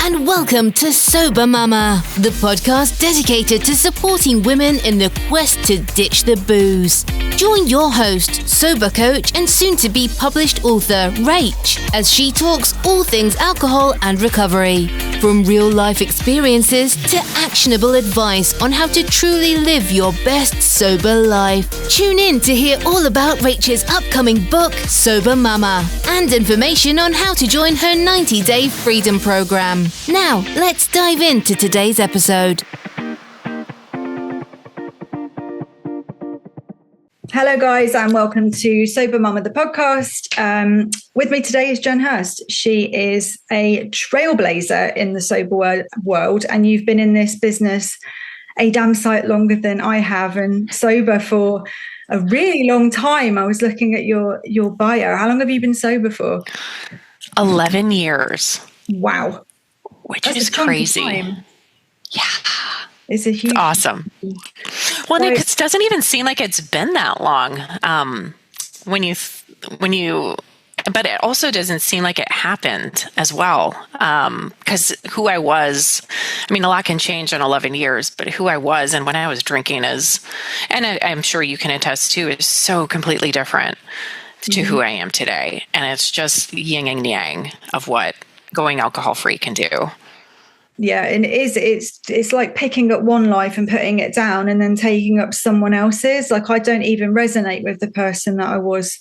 and welcome to Sober Mama, the podcast dedicated to supporting women in the quest to ditch the booze. Join your host, Sober Coach and soon-to-be published author, Rach, as she talks all things alcohol and recovery. From real-life experiences to actionable advice on how to truly live your best sober life. Tune in to hear all about Rach's upcoming book, Sober Mama, and information on how to join her 90-day freedom program. Now, let's dive into today's episode. Hello, guys, and welcome to Sober Mama, the podcast. With me today is Jen Hirst. She is a trailblazer in the sober world, and you've been in this business a damn sight longer than I have, and sober for a really long time. I was looking at your bio. How long have you been sober for? 11 years. Wow. Which is crazy. Yeah. It's a huge... awesome. Well, it doesn't even seem like it's been that long. But it also doesn't seem like it happened as well. Because who I was, a lot can change in 11 years, but who I was and when I was drinking I'm sure you can attest to, is so completely different to who I am today. And it's just yin and yang of what going alcohol free can do. Yeah, and it's like picking up one life and putting it down and then taking up someone else's. Like, I don't even resonate with the person that I was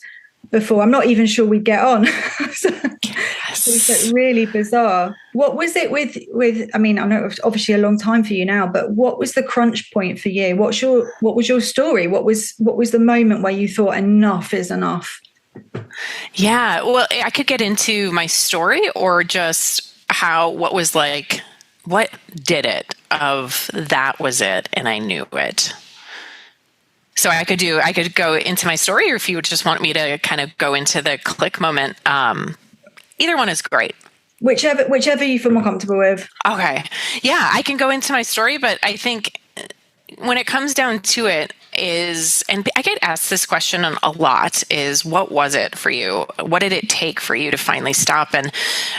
before. I'm not even sure we get on. So, yes. It's like really bizarre. What was it with I know it's obviously a long time for you now, but what was the crunch point for you? What was your story? What was the moment where you thought enough is enough? Yeah, well, I could get into my story or just what did it of that was it and I knew it. So I could go into my story, or if you just want me to kind of go into the click moment, either one is great. Whichever you feel more comfortable with. Okay. Yeah, I can go into my story, but I think when it comes down to it and I get asked this question a lot, is what was it for you? What did it take for you to finally stop? And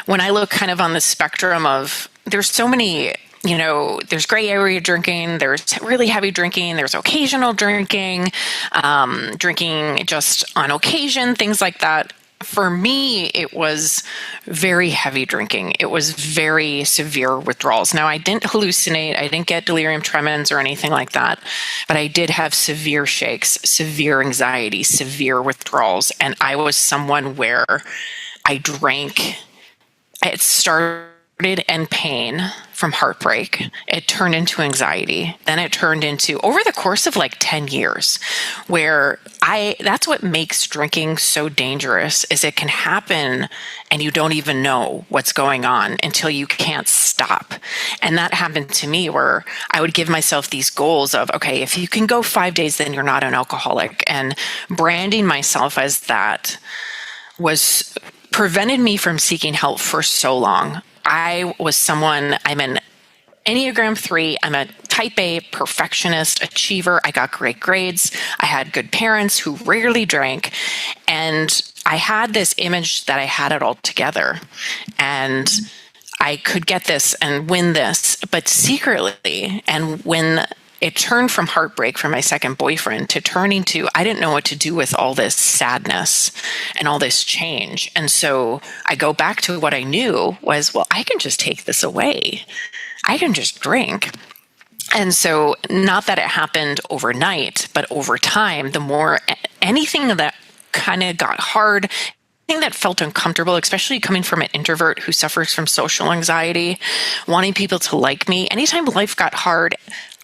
when I look kind of on the spectrum of, there's so many, there's gray area drinking, there's really heavy drinking, there's occasional drinking, drinking just on occasion, things like that. For me, it was very heavy drinking. It was very severe withdrawals. Now, I didn't hallucinate. I didn't get delirium tremens or anything like that, but I did have severe shakes, severe anxiety, severe withdrawals. And I was someone where I drank. It started in pain from heartbreak. It turned into anxiety. Then it turned into, over the course of like 10 years, where that's what makes drinking so dangerous, is it can happen and you don't even know what's going on until you can't stop. And that happened to me, where I would give myself these goals of, okay, if you can go 5 days, then you're not an alcoholic. And branding myself as that prevented me from seeking help for so long. I'm an Enneagram 3. I'm a type A perfectionist, achiever. I got great grades. I had good parents who rarely drank. And I had this image that I had it all together. And I could get this and win this, but secretly, and when it turned from heartbreak from my second boyfriend to turning to, I didn't know what to do with all this sadness and all this change. And so I go back to what I knew was, well, I can just take this away. I can just drink. And so not that it happened overnight, but over time, the more anything that kind of got hard, anything that felt uncomfortable, especially coming from an introvert who suffers from social anxiety, wanting people to like me, anytime life got hard,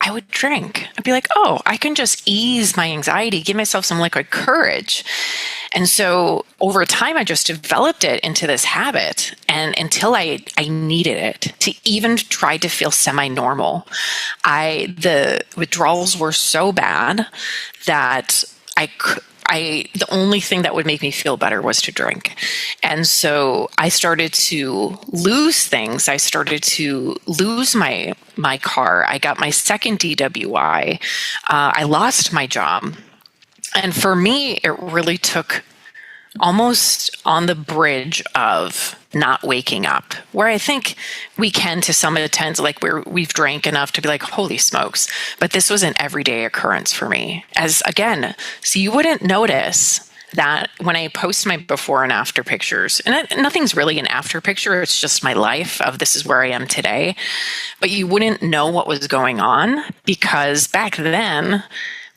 I would drink. I'd be like, oh, I can just ease my anxiety, give myself some liquid courage. And so over time, I just developed it into this habit. And until I needed it to even try to feel semi-normal, the withdrawals were so bad that the only thing that would make me feel better was to drink. And so I started to lose things. I started to lose my car. I got my second DWI. I lost my job. And for me, it really took almost on the bridge of not waking up, where I think we can to some extent, like we've drank enough to be like, holy smokes. But this was an everyday occurrence for me. As again, so you wouldn't notice that when I post my before and after pictures, and nothing's really an after picture, it's just my life of this is where I am today. But you wouldn't know what was going on because back then,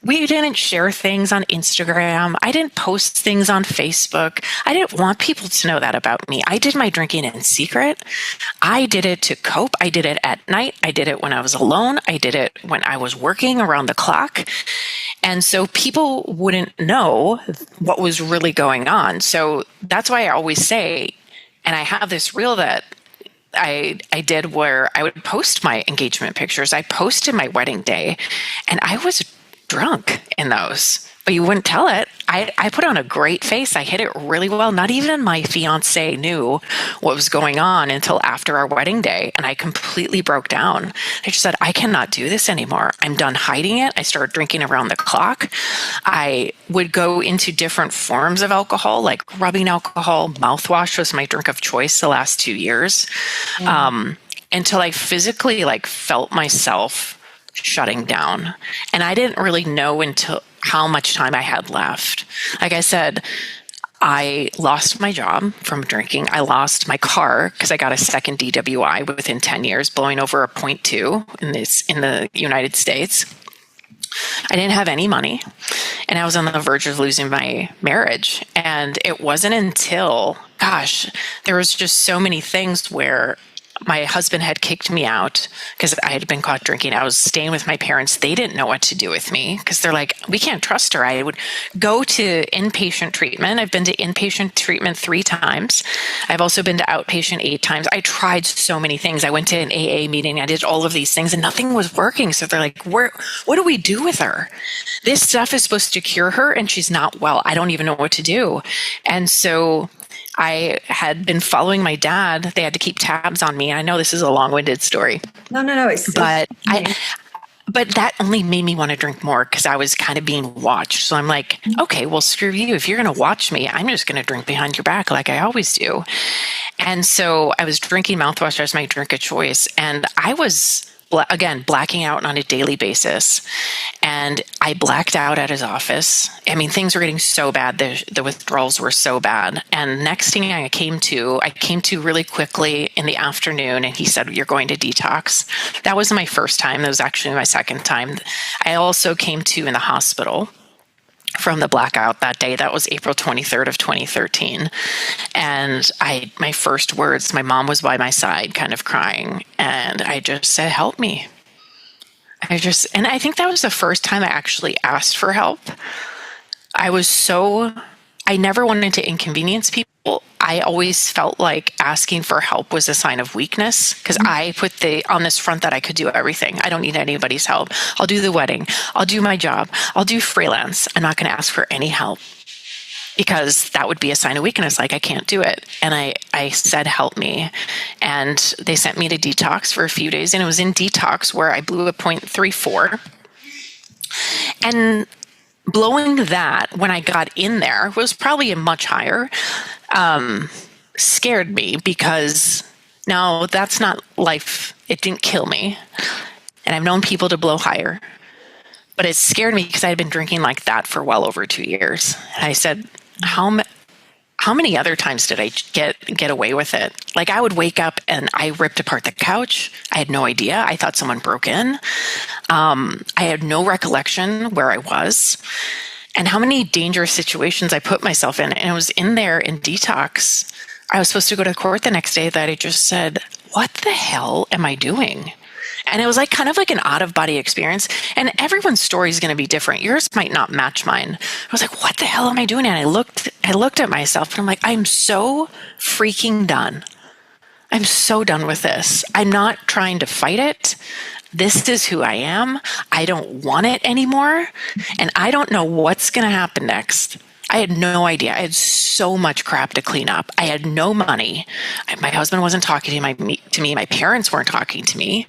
we didn't share things on Instagram. I didn't post things on Facebook. I didn't want people to know that about me. I did my drinking in secret. I did it to cope. I did it at night. I did it when I was alone. I did it when I was working around the clock. And so people wouldn't know what was really going on. So that's why I always say, and I have this reel that I did where I would post my engagement pictures. I posted my wedding day, and I was drunk in those, but you wouldn't tell it. I put on a great face. I hid it really well. Not even my fiance knew what was going on until after our wedding day. And I completely broke down. I just said, I cannot do this anymore. I'm done hiding it. I started drinking around the clock. I would go into different forms of alcohol, like rubbing alcohol. Mouthwash was my drink of choice the last 2 years, until I physically felt myself shutting down. And I didn't really know until how much time I had left. Like I said, I lost my job from drinking. I lost my car because I got a second DWI within 10 years, blowing over a .2 in the United States. I didn't have any money, and I was on the verge of losing my marriage. And it wasn't until, there was just so many things where my husband had kicked me out because I had been caught drinking. I was staying with my parents. They didn't know what to do with me because they're like, we can't trust her. I would go to inpatient treatment. I've been to inpatient treatment 3 times. I've also been to outpatient 8 times. I tried so many things. I went to an AA meeting. I did all of these things and nothing was working. So they're like, what do we do with her? This stuff is supposed to cure her and she's not well. I don't even know what to do. And so I had been following my dad. They had to keep tabs on me. I know this is a long-winded story. No. But that only made me want to drink more because I was kind of being watched. So I'm like, okay, well, screw you. If you're going to watch me, I'm just going to drink behind your back like I always do. And so I was drinking mouthwash as my drink of choice. And I was, again, blacking out on a daily basis. And I blacked out at his office. I mean, things were getting so bad. The withdrawals were so bad. And next thing I came to really quickly in the afternoon, and he said, you're going to detox. That wasn't my first time. That was actually my second time. I also came to in the hospital from the blackout that day. That was April 23rd of 2013. And my first words, my mom was by my side kind of crying. And I just said, help me. And I think that was the first time I actually asked for help. I never wanted to inconvenience people. I always felt like asking for help was a sign of weakness because I put on this front that I could do everything. I don't need anybody's help. I'll do the wedding. I'll do my job. I'll do freelance. I'm not going to ask for any help because that would be a sign of weakness. Like I can't do it. And I said, help me. And they sent me to detox for a few days. And it was in detox where I blew a .34. And blowing that when I got in there was probably a much higher, scared me because now that's not life. It didn't kill me. And I've known people to blow higher, but it scared me because I had been drinking like that for well over 2 years. And I said, how many other times did I get away with it? Like I would wake up and I ripped apart the couch. I had no idea. I thought someone broke in. I had no recollection where I was and how many dangerous situations I put myself in. And I was in there in detox. I was supposed to go to court the next day that I just said, what the hell am I doing? And it was kind of like an out-of-body experience. And everyone's story is going to be different. Yours might not match mine. I was like, what the hell am I doing? And I looked at myself and I'm like, I'm so freaking done. I'm so done with this. I'm not trying to fight it. This is who I am. I don't want it anymore. And I don't know what's going to happen next. I had no idea. I had so much crap to clean up. I had no money. My husband wasn't talking to me. My parents weren't talking to me.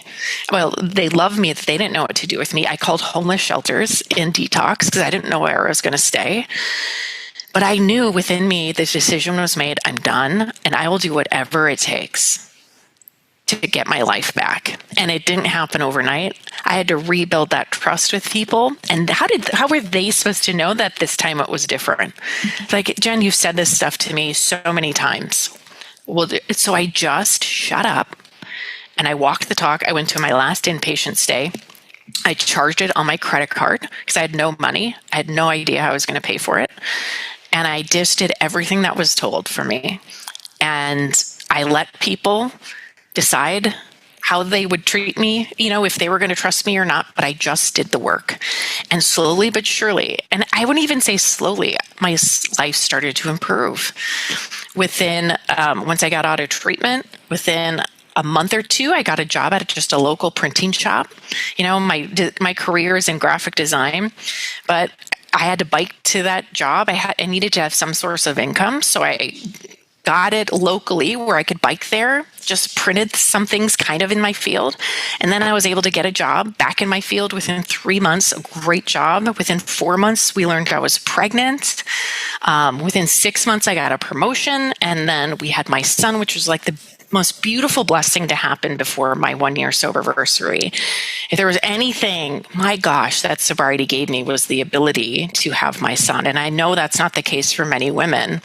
Well, they loved me. They didn't know what to do with me. I called homeless shelters in detox because I didn't know where I was going to stay. But I knew within me, the decision was made, I'm done, and I will do whatever it takes to get my life back. And it didn't happen overnight. I had to rebuild that trust with people. And how were they supposed to know that this time it was different? Like, Jen, you've said this stuff to me so many times. Well, so I just shut up and I walked the talk. I went to my last inpatient stay. I charged it on my credit card because I had no money. I had no idea how I was going to pay for it. And I just did everything that was told for me. And I let people decide how they would treat me, if they were going to trust me or not, but I just did the work. And slowly but surely, and I wouldn't even say slowly, my life started to improve. Within, once I got out of treatment, within a month or two, I got a job at just a local printing shop. My career is in graphic design, but I had to bike to that job. I needed to have some source of income, so I got it locally where I could bike there, just printed some things kind of in my field. And then I was able to get a job back in my field within 3 months, a great job. Within 4 months, we learned I was pregnant. Within 6 months, I got a promotion. And then we had my son, which was like the most beautiful blessing to happen before my 1-year soberversary. If there was anything, my gosh, that sobriety gave me was the ability to have my son. And I know that's not the case for many women.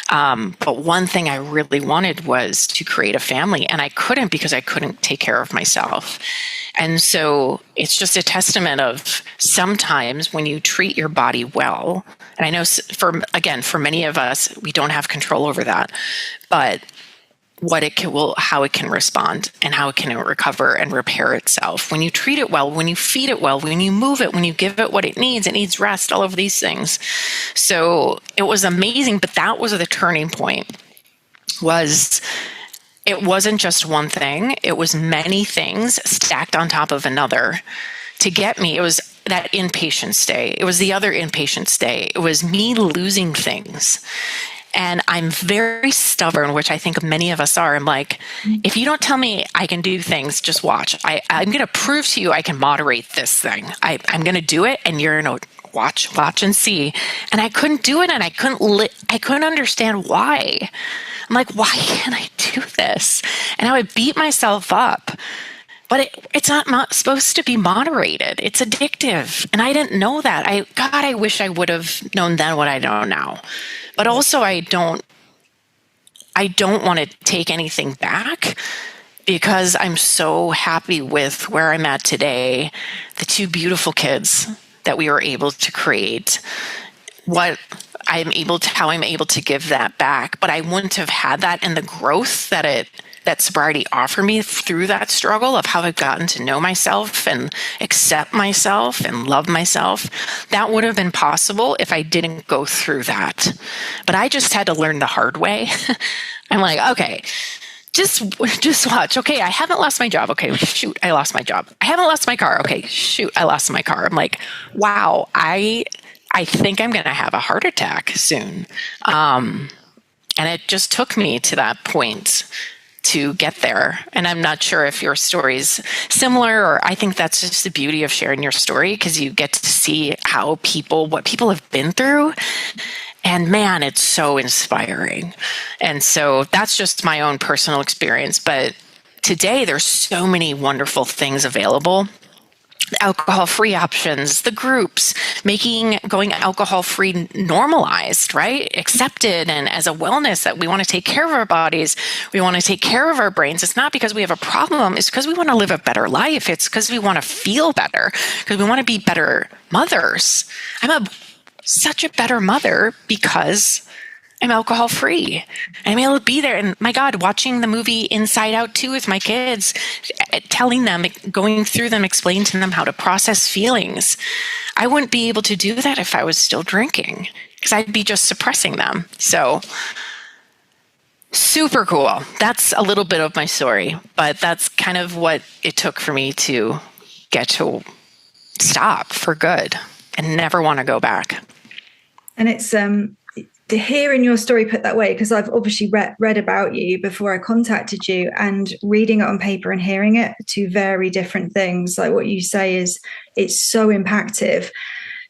But one thing I really wanted was to create a family, and I couldn't because I couldn't take care of myself. And so it's just a testament of sometimes when you treat your body well, and I know for many of us, we don't have control over that, but how it can respond and how it can recover and repair itself. When you treat it well, when you feed it well, when you move it, when you give it what it needs rest, all of these things. So it was amazing, but that was the turning point. It wasn't just one thing. It was many things stacked on top of another to get me. It was that inpatient stay. It was the other inpatient stay. It was me losing things. And I'm very stubborn, which I think many of us are. I'm like, if you don't tell me I can do things, just watch. I'm going to prove to you I can moderate this thing. I'm going to do it, and you're going to watch and see. And I couldn't do it, and I couldn't understand why. I'm like, why can't I do this? And I would beat myself up. But it's not supposed to be moderated. It's addictive. And I didn't know that. I wish I would have known then what I know now. But also I don't want to take anything back because I'm so happy with where I'm at today, the 2 beautiful kids that we were able to create, how I'm able to give that back. But I wouldn't have had that and the growth that sobriety offered me through that struggle of how I've gotten to know myself and accept myself and love myself. That would have been possible if I didn't go through that. But I just had to learn the hard way. I'm like, okay, just watch. Okay, I haven't lost my job. Okay, shoot, I lost my job. I haven't lost my car. Okay, shoot, I lost my car. I'm like, wow, I think I'm going to have a heart attack soon. And it just took me to that point to get there. And I'm not sure if your story is similar, or I think that's just the beauty of sharing your story, because you get to see what people have been through. And man, it's so inspiring. And so that's just my own personal experience. But today there's so many wonderful things available. Alcohol-free options, the groups, going alcohol-free normalized, right? Accepted, and as a wellness that we want to take care of our bodies, we want to take care of our brains. It's not because we have a problem, it's because we want to live a better life. It's because we want to feel better, because we want to be better mothers. I'm such a better mother because I'm alcohol free. I'm able to be there. And my God, watching the movie Inside Out 2 with my kids, telling them, going through them, explaining to them how to process feelings. I wouldn't be able to do that if I was still drinking, because I'd be just suppressing them. So super cool. That's a little bit of my story, but that's kind of what it took for me to get to stop for good and never want to go back. And it's hearing your story put that way, because I've obviously read about you before I contacted you, and reading it on paper and hearing it, 2 very different things. Like what you say it's so impactful.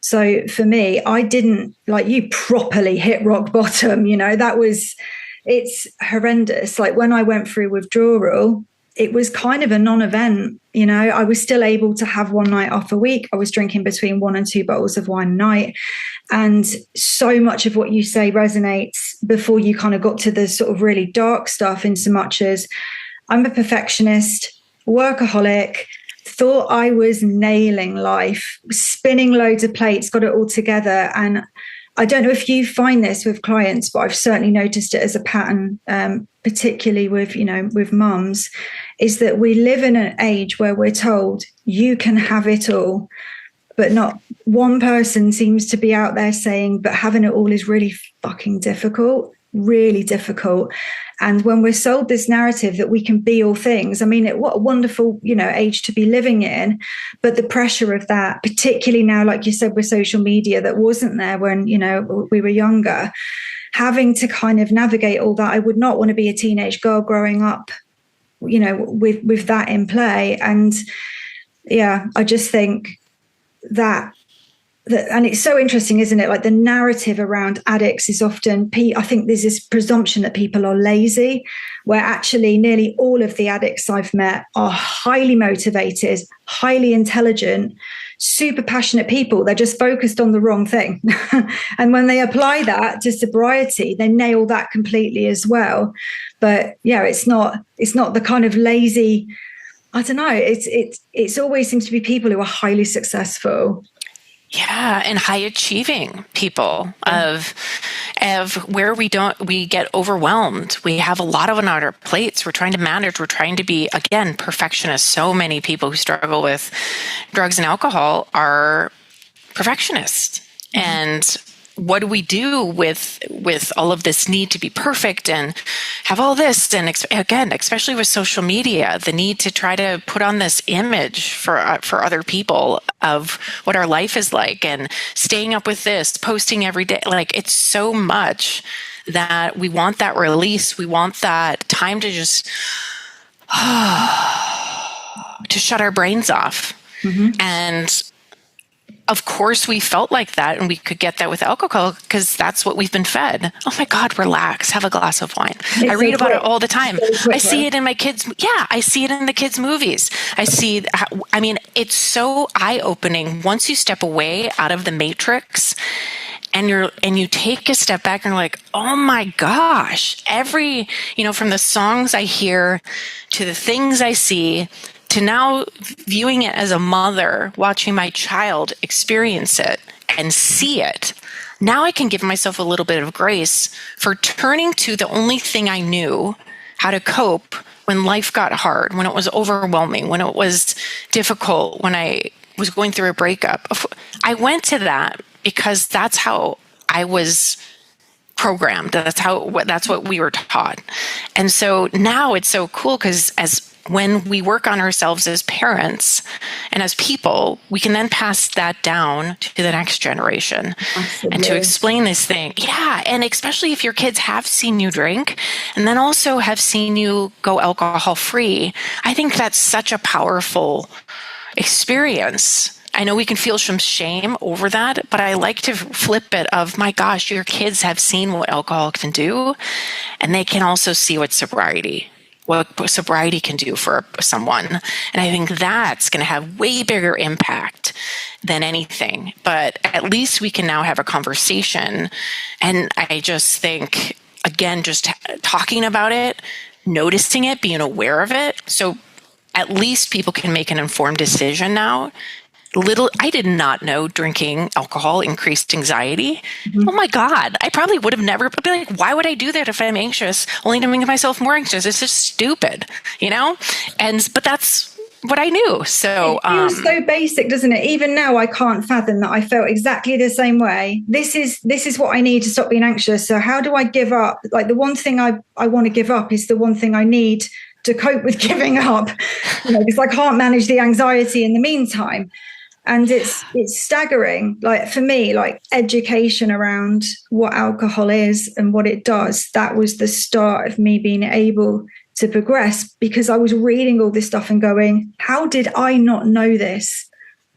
So for me, I didn't, like you, properly hit rock bottom. It's horrendous. Like when I went through withdrawal, it was kind of a non-event. I was still able to have one night off a week. I was drinking between 1 and 2 bottles of wine a night. And so much of what you say resonates before you kind of got to the sort of really dark stuff, in so much as I'm a perfectionist, workaholic, thought I was nailing life, spinning loads of plates, got it all together. And I don't know if you find this with clients, but I've certainly noticed it as a pattern, particularly with mums, is that we live in an age where we're told you can have it all, but not one person seems to be out there saying, but having it all is really fucking difficult, really difficult. And when we're sold this narrative that we can be all things, I mean, what a wonderful, age to be living in. But the pressure of that, particularly now, like you said, with social media, that wasn't there when, we were younger, having to kind of navigate all that. I would not want to be a teenage girl growing up, with that in play. And yeah, I just think that, and it's so interesting, isn't it? Like the narrative around addicts is often, I think there's this presumption that people are lazy, where actually nearly all of the addicts I've met are highly motivated, highly intelligent, super passionate people. They're just focused on the wrong thing. And when they apply that to sobriety, they nail that completely as well. But yeah, it's not the kind of lazy, I don't know. It's always seems to be people who are highly successful. Yeah, and high achieving people of where we get overwhelmed. We have a lot on our plates. We're trying to manage. We're trying to be, again, perfectionists. So many people who struggle with drugs and alcohol are perfectionists. Mm-hmm. And what do we do with all of this need to be perfect and have all this? And again, especially with social media, the need to try to put on this image for other people of what our life is like, and staying up with this, posting every day. Like, it's so much that we want that release. We want that time to just to shut our brains off. Mm-hmm. And of course, we felt like that, and we could get that with alcohol because that's what we've been fed. Oh my God, relax, have a glass of wine. I read about it all the time. I see it in my kids. Yeah, I see it in the kids' movies. It's so eye-opening once you step away out of the matrix and you take a step back and you're like, oh my gosh, from the songs I hear to the things I see, to now viewing it as a mother, watching my child experience it and see it. Now I can give myself a little bit of grace for turning to the only thing I knew how to cope when life got hard, when it was overwhelming, when it was difficult, when I was going through a breakup. I went to that because that's how I was programmed. That's what we were taught. And so now it's so cool because when we work on ourselves as parents and as people, we can then pass that down to the next generation. Absolutely. And to explain this thing. Yeah. And especially if your kids have seen you drink and then also have seen you go alcohol free, I think that's such a powerful experience. I know we can feel some shame over that, but I like to flip it of, my gosh, your kids have seen what alcohol can do, and they can also see what sobriety can do for someone. And I think that's going to have way bigger impact than anything. But at least we can now have a conversation. And I just think, again, just talking about it, noticing it, being aware of it. So at least people can make an informed decision now. I did not know drinking alcohol increased anxiety. Mm-hmm. Oh my God. I probably would have never been like, why would I do that if I'm anxious? Only to make myself more anxious. It's just stupid, but that's what I knew. So it feels so basic, doesn't it? Even now, I can't fathom that I felt exactly the same way. This is what I need to stop being anxious. So how do I give up? Like, the one thing I want to give up is the one thing I need to cope with giving up, because I can't manage the anxiety in the meantime. And it's staggering. Like, for me, like, education around what alcohol is and what it does, that was the start of me being able to progress, because I was reading all this stuff and going, how did I not know this?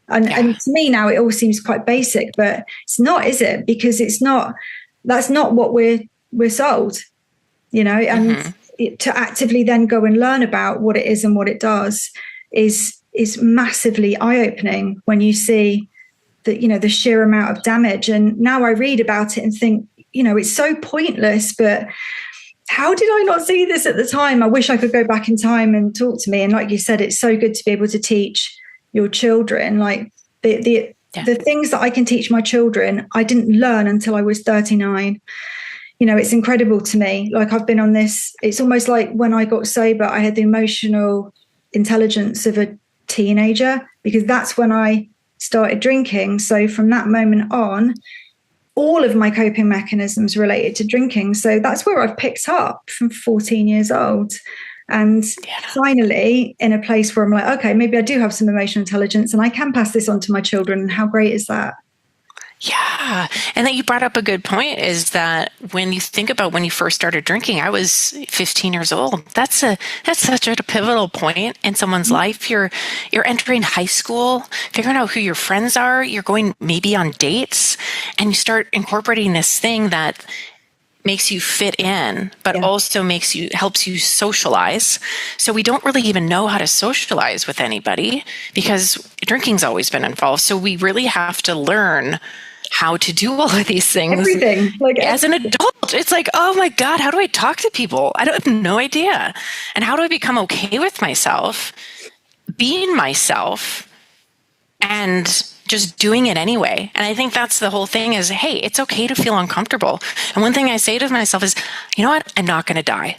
And to me now, it all seems quite basic, but it's not, is it? Because that's not what we're sold, and to actively then go and learn about what it is and what it does is massively eye-opening when you see that, the sheer amount of damage. And now I read about it and think, it's so pointless, but how did I not see this at the time? I wish I could go back in time and talk to me. And like you said, it's so good to be able to teach your children, like the things that I can teach my children, I didn't learn until I was 39. It's incredible to me. Like, I've been on this, it's almost like when I got sober, I had the emotional intelligence of a teenager, because that's when I started drinking. So from that moment on, all of my coping mechanisms related to drinking. So that's where I've picked up from 14 years old. And finally, in a place where I'm like, okay, maybe I do have some emotional intelligence and I can pass this on to my children. And how great is that? Yeah. And that you brought up a good point, is that when you think about when you first started drinking, I was 15 years old. That's such a pivotal point in someone's life. You're entering high school, figuring out who your friends are. You're going maybe on dates, and you start incorporating this thing that makes you fit in, but also helps you socialize. So we don't really even know how to socialize with anybody because drinking's always been involved. So we really have to learn how to do all of these things. Everything. Like, as an adult, it's like, oh my God, how do I talk to people? I have no idea. And how do I become okay with myself, being myself, and just doing it anyway? And I think that's the whole thing is, hey, it's okay to feel uncomfortable. And one thing I say to myself is, you know what? I'm not going to die.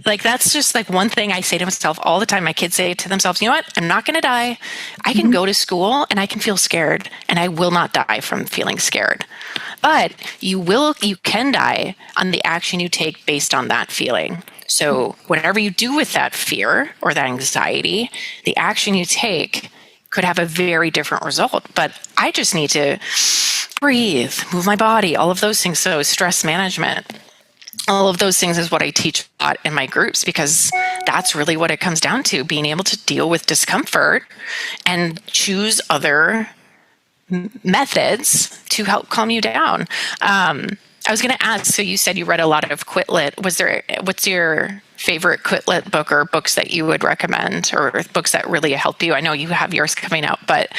Like, that's just like one thing I say to myself all the time. My kids say to themselves, you know what? I'm not going to die. I can go to school and I can feel scared, and I will not die from feeling scared. But you can die on the action you take based on that feeling. So whatever you do with that fear or that anxiety, the action you take could have a very different result. But I just need to breathe, move my body, all of those things. So stress management, all of those things is what I teach a lot in my groups, because that's really what it comes down to, being able to deal with discomfort and choose other methods to help calm you down. I was going to ask, so you said you read a lot of Quit Lit. What's your favorite Quit Lit book, or books that you would recommend, or books that really helped you? I know you have yours coming out, but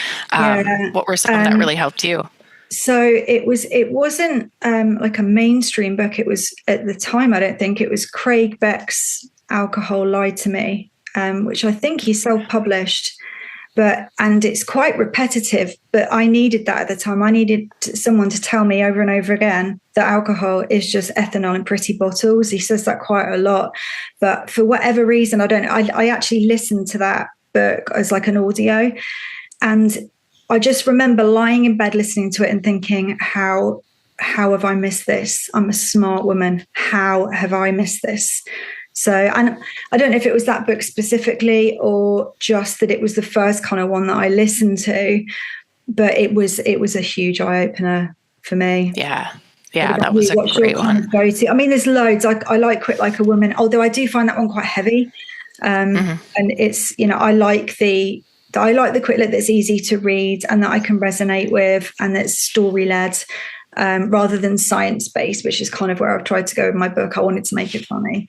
what were some that really helped you? So it wasn't like a mainstream book. It was, at the time, I don't think, it was Craig Beck's Alcohol Lied to Me, which I think he self-published. And it's quite repetitive, but I needed that at the time. I needed someone to tell me over and over again that alcohol is just ethanol in pretty bottles. He says that quite a lot, but for whatever reason, I actually listened to that book as like an audio, and I just remember lying in bed listening to it and thinking, how have I missed this? I'm a smart woman. How have I missed this? So, and I don't know if it was that book specifically or just that it was the first kind of one that I listened to, but it was a huge eye opener for me. Yeah. Yeah, that was a great one. Go-to? I mean, there's loads. I like Quit Like a Woman, although I do find that one quite heavy. And it's, I like the Quit Lit that's easy to read and that I can resonate with, and that's story led, rather than science based, which is kind of where I've tried to go with my book. I wanted to make it funny.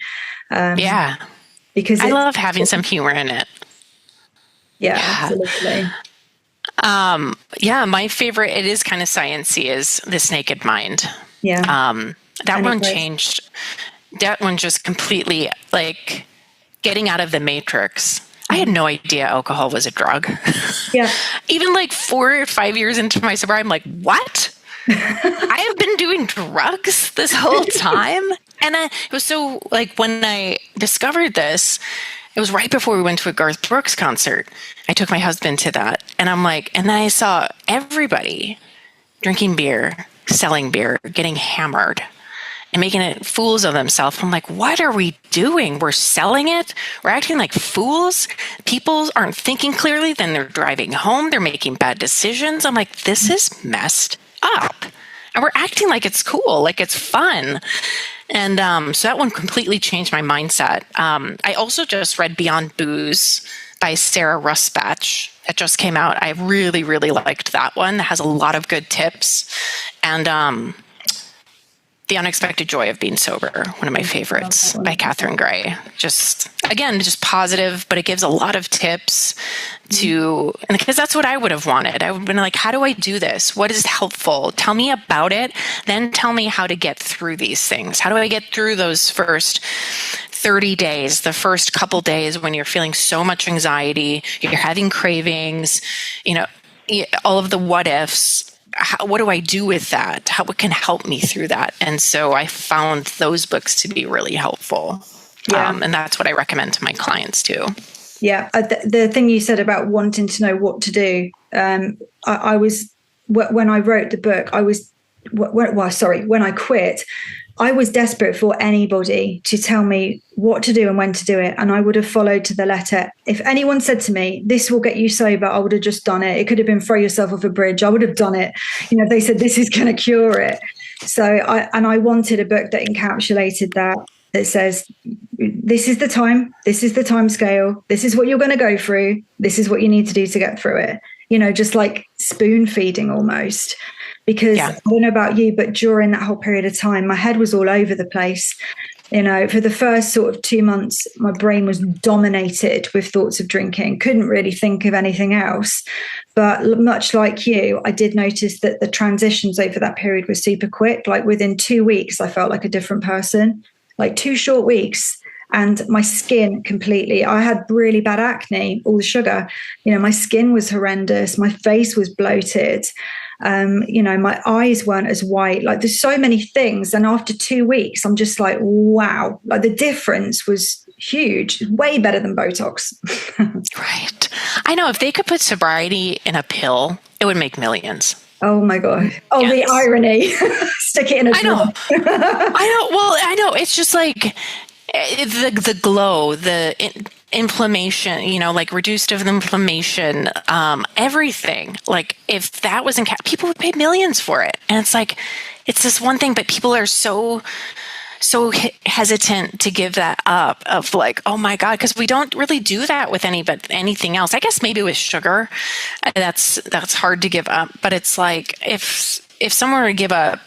Because I love having some humor in it. Yeah, absolutely. My favorite, it is kind of sciencey, is This Naked Mind. Yeah. That one changed. That one just completely, like, getting out of the matrix. I had no idea alcohol was a drug. Yeah. Even like 4 or 5 years into my sobriety, I'm like, what? I have been doing drugs this whole time? And it was so, like, when I discovered this, it was right before we went to a Garth Brooks concert. I took my husband to that. And I'm like, and then I saw everybody drinking beer, selling beer, getting hammered, and making it fools of themselves. I'm like, what are we doing? We're selling it. We're acting like fools. People aren't thinking clearly. Then they're driving home. They're making bad decisions. I'm like, this is messed up. And we're acting like it's cool, like it's fun. And so that one completely changed my mindset. I also just read Beyond Booze, by Sarah Rusbach. It just came out. I really, really liked that one. It has a lot of good tips. And The Unexpected Joy of Being Sober, one of my favorites by Catherine Gray. Just positive, but it gives a lot of tips and because that's what I would have wanted. I would have been like, how do I do this? What is helpful? Tell me about it. Then tell me how to get through these things. How do I get through those first 30 days, the first couple days when you're feeling so much anxiety, you're having cravings, all of the what ifs. What do I do with that? What can help me through that? And so I found those books to be really helpful. Yeah. And that's what I recommend to my clients too. Yeah. The thing you said about wanting to know what to do, I was, when I wrote the book, when I quit, I was desperate for anybody to tell me what to do and when to do it. And I would have followed to the letter. If anyone said to me, this will get you sober, I would have just done it. It could have been throw yourself off a bridge. I would have done it. If they said this is going to cure it. So I wanted a book that encapsulated that says, this is the time, this is the time scale, this is what you're going to go through, this is what you need to do to get through it. Just like spoon feeding almost. Because I don't know about you, but during that whole period of time, my head was all over the place. For the first sort of 2 months, my brain was dominated with thoughts of drinking. Couldn't really think of anything else. But much like you, I did notice that the transitions over that period were super quick. Like within 2 weeks, I felt like a different person, like 2 short weeks. And my skin completely, I had really bad acne, all the sugar. My skin was horrendous. My face was bloated. My eyes weren't as white. Like there's so many things. And after 2 weeks, I'm just like, wow, like the difference was huge, way better than Botox. Right. I know if they could put sobriety in a pill, it would make millions. Oh my God. Oh, yes. The irony. Stick it in a pill. I know. Well, I know. It's just like the glow, the inflammation, like reduced of inflammation, everything. Like if that was people would pay millions for it. And it's like, it's this one thing, but people are so hesitant to give that up of like, oh my God, because we don't really do that with anything else. I guess maybe with sugar, that's hard to give up. But it's like if someone were to give up,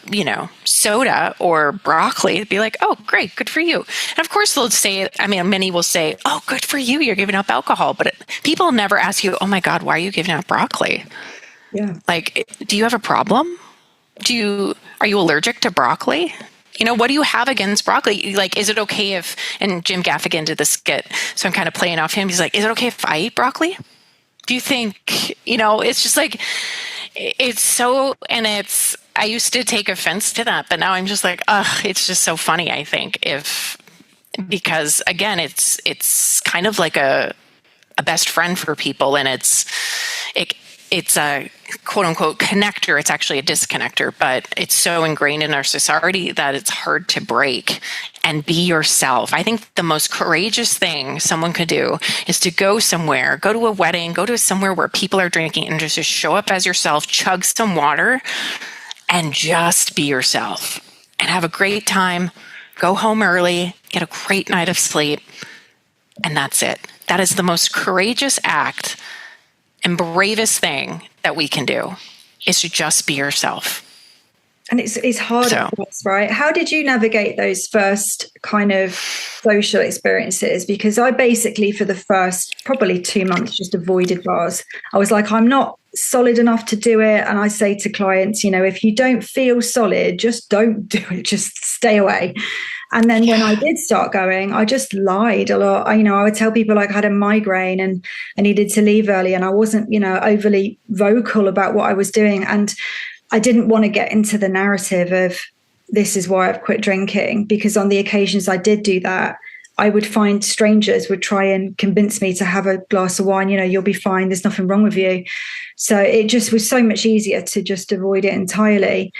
soda or broccoli, it'd be like, oh, great, good for you. And of course they'll say, many will say, oh, good for you, you're giving up alcohol. But people never ask you, oh my God, why are you giving up broccoli? Yeah. Like, do you have a problem? Are you allergic to broccoli? What do you have against broccoli? Like, is it okay and Jim Gaffigan did the skit, so I'm kind of playing off him. He's like, is it okay if I eat broccoli? Do you think, it's just like, it's so, and I used to take offense to that, but now I'm just like, it's just so funny, I think, because again, it's kind of like a best friend for people, and it's a quote unquote connector. It's actually a disconnector, but it's so ingrained in our society that it's hard to break. And be yourself. I think the most courageous thing someone could do is to go somewhere, go to a wedding, go to somewhere where people are drinking and just show up as yourself, chug some water, and just be yourself and have a great time. Go home early, get a great night of sleep, and that's it. That is the most courageous act and bravest thing that we can do, is to just be yourself. And it's hard, of course, right? How did you navigate those first kind of social experiences? Because I basically, for the first probably 2 months, just avoided bars. I was like, I'm not solid enough to do it. And I say to clients, if you don't feel solid, just don't do it. Just stay away. And then when I did start going, I just lied a lot. I would tell people like I had a migraine and I needed to leave early, and I wasn't, overly vocal about what I was doing. And I didn't want to get into the narrative of this is why I've quit drinking, because on the occasions I did do that, I would find strangers would try and convince me to have a glass of wine. You'll be fine. There's nothing wrong with you. So it just was so much easier to just avoid it entirely.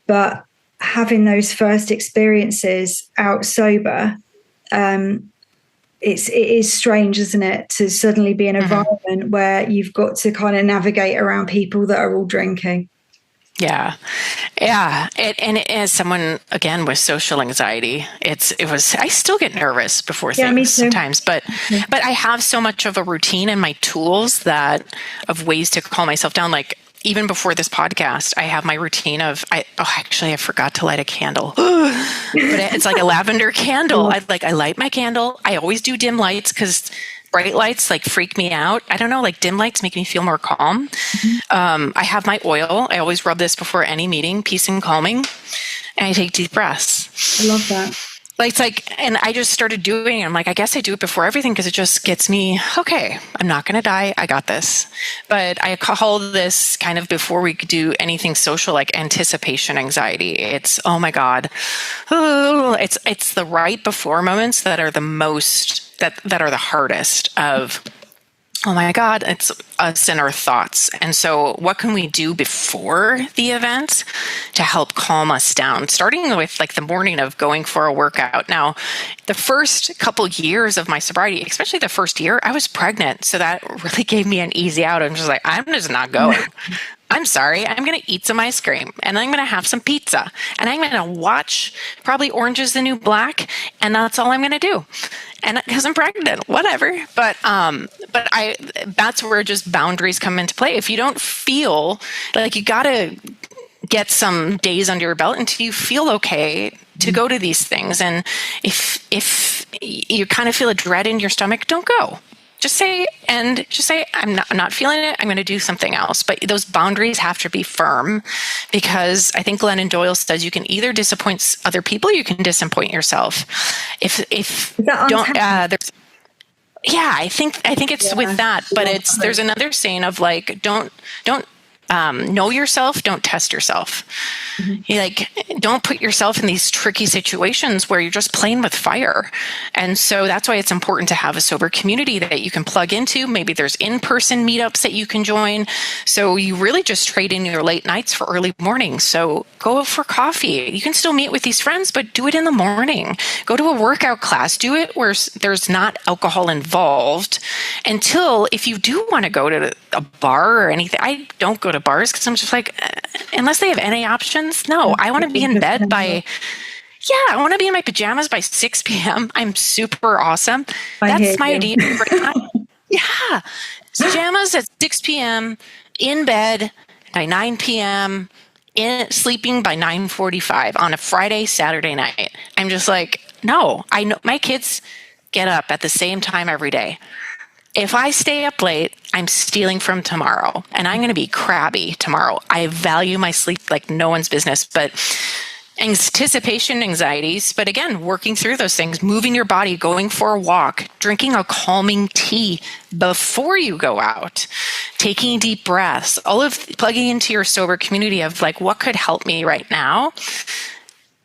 But having those first experiences out sober, it is strange, isn't it, to suddenly be in an environment where you've got to kind of navigate around people that are all drinking. Yeah. Yeah. As someone, again, with social anxiety, I still get nervous before things sometimes, but I have so much of a routine and my tools of ways to calm myself down. Like even before this podcast, I have my routine of, I forgot to light a candle, but it's like a lavender candle. I light my candle. I always do dim lights because bright lights like freak me out. I don't know, like dim lights make me feel more calm. I have my oil. I always rub this before any meeting, peace and calming. And I take deep breaths. I love that. And I just started doing it. I'm like, I guess I do it before everything because it just gets me, okay, I'm not going to die. I got this. But I call this kind of before we could do anything social, like anticipation anxiety. It's, oh my God. It's the right before moments that are the most, that are the hardest of, oh my God, it's us and our thoughts. And so what can we do before the event to help calm us down? Starting with like the morning of going for a workout. Now, the first couple years of my sobriety, especially the first year, I was pregnant. So that really gave me an easy out. I'm just like, I'm just not going. I'm sorry, I'm going to eat some ice cream and I'm going to have some pizza and I'm going to watch probably Orange is the New Black. And that's all I'm going to do. And because I'm pregnant, whatever. But that's where just boundaries come into play. If you don't feel like, you got to get some days under your belt until you feel okay to go to these things. And if you kind of feel a dread in your stomach, don't go. Just say, I'm not feeling it. I'm going to do something else. But those boundaries have to be firm because I think Glennon Doyle says you can either disappoint other people, or you can disappoint yourself. I think it's with that. But there's another saying of like, don't know yourself, don't test yourself. Mm-hmm. Don't put yourself in these tricky situations where you're just playing with fire. And so that's why it's important to have a sober community that you can plug into. Maybe there's in-person meetups that you can join. So you really just trade in your late nights for early mornings. So go out for coffee. You can still meet with these friends, but do it in the morning. Go to a workout class. Do it where there's not alcohol involved until if you do want to go to a bar or anything. I don't go to bars because I'm just like, unless they have NA options, no, I want to be in bed I want to be in my pajamas by 6 p.m. I'm super awesome. That's my idea. Yeah. Pajamas at 6 p.m., in bed by 9 p.m., sleeping by 9:45 on a Friday, Saturday night. I'm just like, no, I know my kids get up at the same time every day. If I stay up late, I'm stealing from tomorrow and I'm going to be crabby tomorrow. I value my sleep like no one's business, but anticipation anxieties. But again, working through those things, moving your body, going for a walk, drinking a calming tea before you go out, taking deep breaths, all of plugging into your sober community of like, what could help me right now?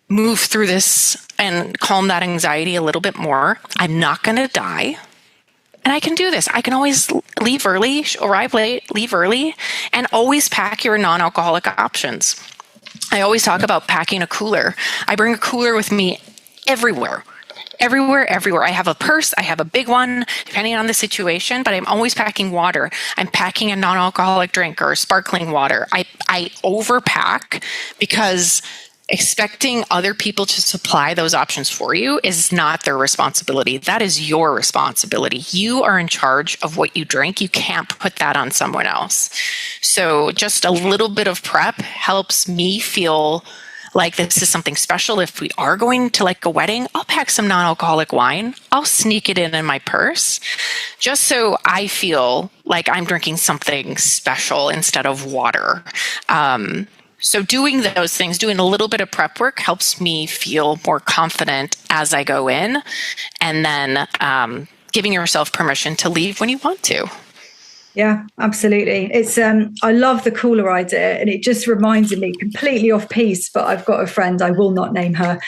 Move through this and calm that anxiety a little bit more. I'm not going to die. And I can do this. I can always leave early, arrive late, leave early, and always pack your non-alcoholic options. I always talk about packing a cooler. I bring a cooler with me everywhere. I have a purse. I have a big one, depending on the situation, but I'm always packing water. I'm packing a non-alcoholic drink or sparkling water. I overpack because expecting other people to supply those options for you is not their responsibility. That is your responsibility. You are in charge of what you drink. You can't put that on someone else. So just a little bit of prep helps me feel like this is something special. If we are going to like a wedding, I'll pack some non-alcoholic wine. I'll sneak it in my purse just so I feel like I'm drinking something special instead of water. So doing those things, doing a little bit of prep work helps me feel more confident as I go in, and then giving yourself permission to leave when you want to. Yeah, absolutely. It's I love the cooler idea, and it just reminded me, completely off piece, but I've got a friend, I will not name her,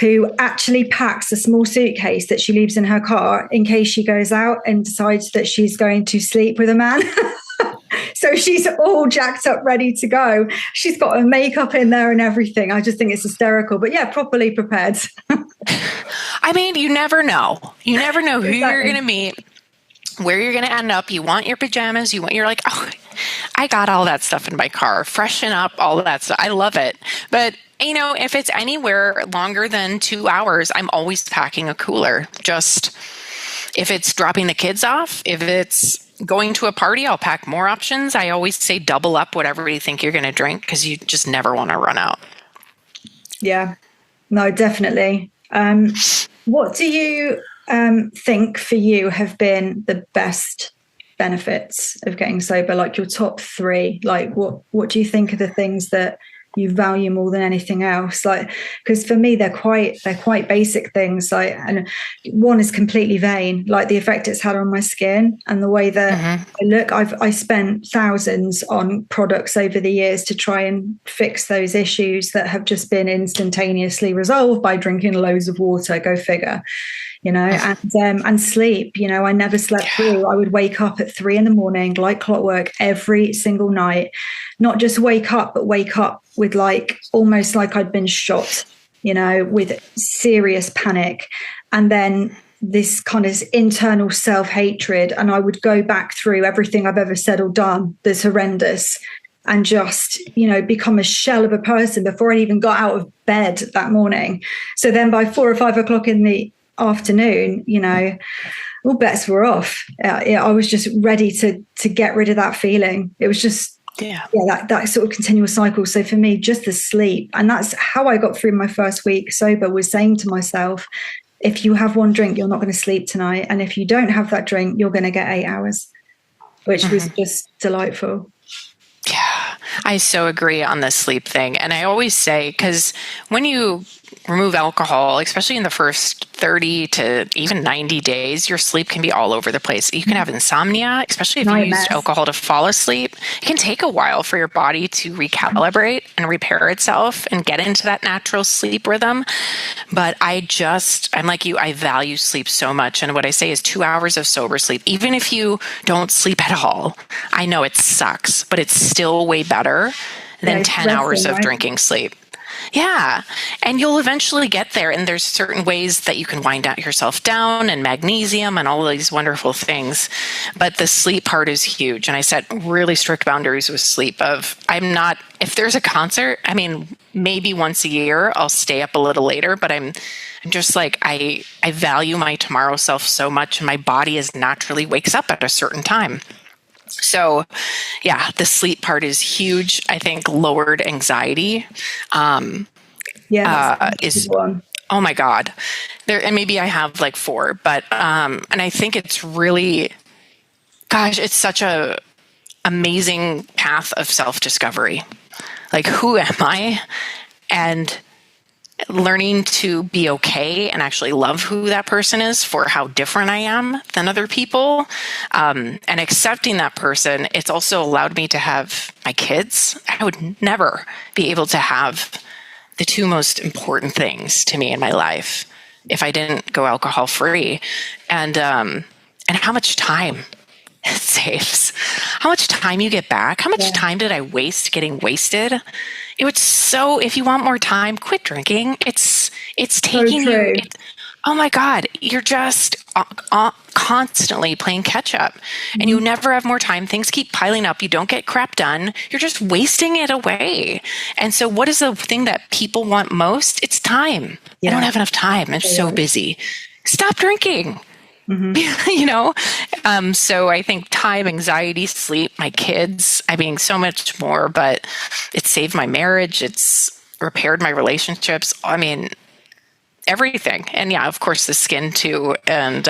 who actually packs a small suitcase that she leaves in her car in case she goes out and decides that she's going to sleep with a man. So she's all jacked up, ready to go. She's got her makeup in there and everything. I just think it's hysterical. But yeah, properly prepared. I mean, you never know. You never know who you're going to meet, where you're going to end up. You want your pajamas. You're like, oh, I got all that stuff in my car, freshen up, all of that stuff. I love it. But, if it's anywhere longer than 2 hours, I'm always packing a cooler. Just if it's dropping the kids off, if it's going to a party, I'll pack more options. I always say double up whatever you think you're going to drink because you just never want to run out. Yeah, no, definitely. What do you think for you have been the best benefits of getting sober? Like your top 3, like what do you think are the things that you value more than anything else? Like, because for me, they're quite basic things. Like, and one is completely vain, like the effect it's had on my skin and the way that I look. I spent thousands on products over the years to try and fix those issues that have just been instantaneously resolved by drinking loads of water. Go figure. And sleep. I never slept through. I would wake up at 3 a.m, like clockwork, every single night. Not just wake up, but wake up with almost like I'd been shot, with serious panic. And then this kind of internal self-hatred. And I would go back through everything I've ever said or done that's horrendous and just, become a shell of a person before I even got out of bed that morning. So then by 4 or 5 o'clock in the afternoon, all bets were off. I was just ready to get rid of that feeling. It was just that sort of continual cycle. So for me, just the sleep, and that's how I got through my first week sober, was saying to myself, if you have one drink, you're not going to sleep tonight, and if you don't have that drink, you're going to get 8 hours, which was just delightful. Yeah, I so agree on the sleep thing. And I always say, because when you remove alcohol, especially in the first 30 to even 90 days, your sleep can be all over the place. You can have insomnia, especially if you use alcohol to fall asleep. It can take a while for your body to recalibrate and repair itself and get into that natural sleep rhythm. But I'm like you, I value sleep so much. And what I say is 2 hours of sober sleep, even if you don't sleep at all. I know it sucks, but it's still way better than 10 hours of drinking sleep. Yeah. And you'll eventually get there. And there's certain ways that you can wind yourself down, and magnesium and all of these wonderful things. But the sleep part is huge. And I set really strict boundaries with sleep if there's a concert, maybe once a year, I'll stay up a little later, but I'm just like, I value my tomorrow self so much, and my body naturally wakes up at a certain time. So, the sleep part is huge. I think lowered anxiety is one. Oh my God. And maybe I have 4, but and I think it's really, it's such a amazing path of self-discovery. Like, who am I? And learning to be okay and actually love who that person is for how different I am than other people, and accepting that person. It's also allowed me to have my kids. I would never be able to have the 2 most important things to me in my life if I didn't go alcohol free. And how much time it saves, how much time you get back, how much time did I waste getting wasted? If you want more time, quit drinking. It's taking you. Oh my God, you're just constantly playing catch up, and you never have more time. Things keep piling up. You don't get crap done. You're just wasting it away. And so what is the thing that people want most? It's time. I don't have enough time. I'm so busy. Stop drinking. So I think time, anxiety, sleep, my kids, so much more, but it saved my marriage. It's repaired my relationships. Everything. And of course the skin too. And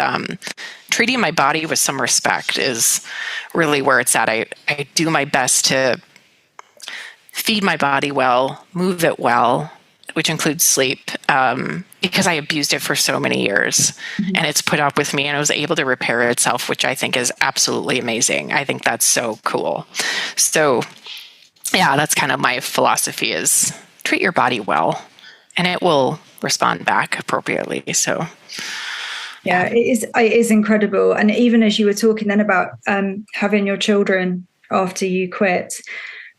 treating my body with some respect is really where it's at. I do my best to feed my body well, move it well, which includes sleep, because I abused it for so many years, and it's put up with me, and it was able to repair itself, which I think is absolutely amazing. I think that's so cool. So that's kind of my philosophy, is treat your body well, and it will respond back appropriately. So it is incredible. And even as you were talking then about having your children after you quit,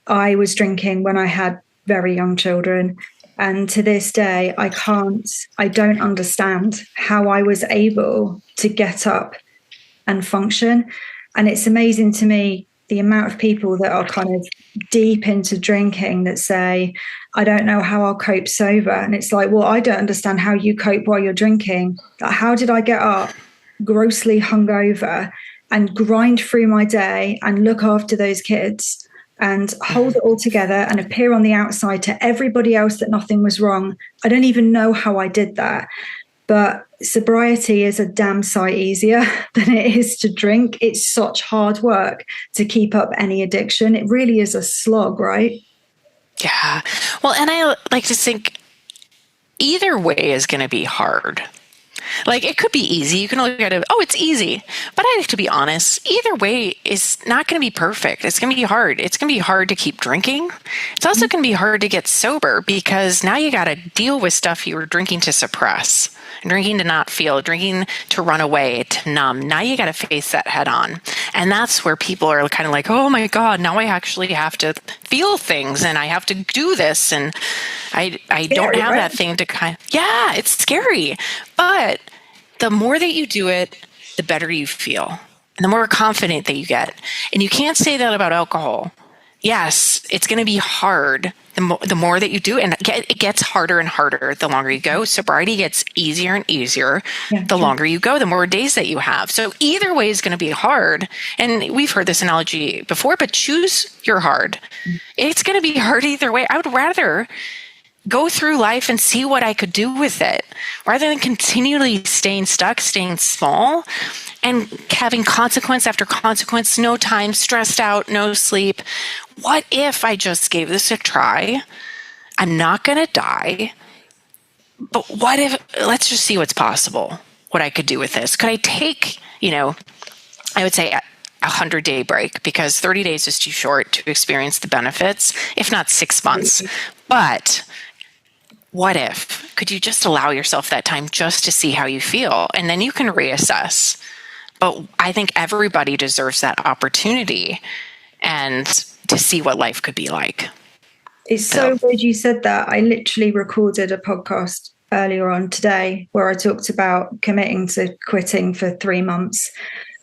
I was drinking when I had very young children. And to this day, I don't understand how I was able to get up and function. And it's amazing to me, the amount of people that are kind of deep into drinking that say, I don't know how I'll cope sober. And it's like, well, I don't understand how you cope while you're drinking. Like, how did I get up grossly hungover and grind through my day and look after those kids and hold it all together and appear on the outside to everybody else that nothing was wrong? I don't even know how I did that. But sobriety is a damn sight easier than it is to drink. It's such hard work to keep up any addiction. It really is a slog, right? Yeah. Well, and I like to think either way is going to be hard. Like, it could be easy. You can look at it, oh, it's easy. But I have to be honest, either way is not going to be perfect. It's going to be hard. It's going to be hard to keep drinking. It's also going to be hard to get sober because now you got to deal with stuff you were drinking to suppress, drinking to not feel, drinking to run away, to numb. Now you got to face that head on. And that's where people are kind of like, oh my God, now I actually have to feel things and I have to do this. And I don't have that thing to yeah, it's scary. But the more that you do it, the better you feel and the more confident that you get. And you can't say that about alcohol. Yes, it's going to be hard the more that you do, and it gets harder and harder the longer you go. Sobriety gets easier and easier the longer you go, the more days that you have. So either way is going to be hard. And we've heard this analogy before, but choose your hard. It's going to be hard either way. I would rather go through life and see what I could do with it rather than continually staying stuck, staying small, and having consequence after consequence, no time, stressed out, no sleep. What if I just gave this a try? I'm not going to die. But what if, let's just see what's possible, what I could do with this. Could I take, I would say a 100-day break, because 30 days is too short to experience the benefits, if not 6 months. But what if? Could you just allow yourself that time just to see how you feel? And then you can reassess. But I think everybody deserves that opportunity and to see what life could be like. It's so weird you said that. I literally recorded a podcast earlier on today where I talked about committing to quitting for 3 months,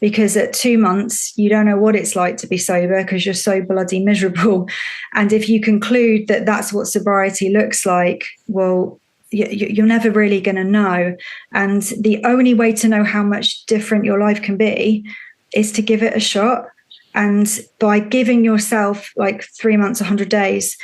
because at 2 months, you don't know what it's like to be sober because you're so bloody miserable. And if you conclude that that's what sobriety looks like, well, you're never really going to know. And the only way to know how much different your life can be is to give it a shot. And by giving yourself like 3 months, 100 days,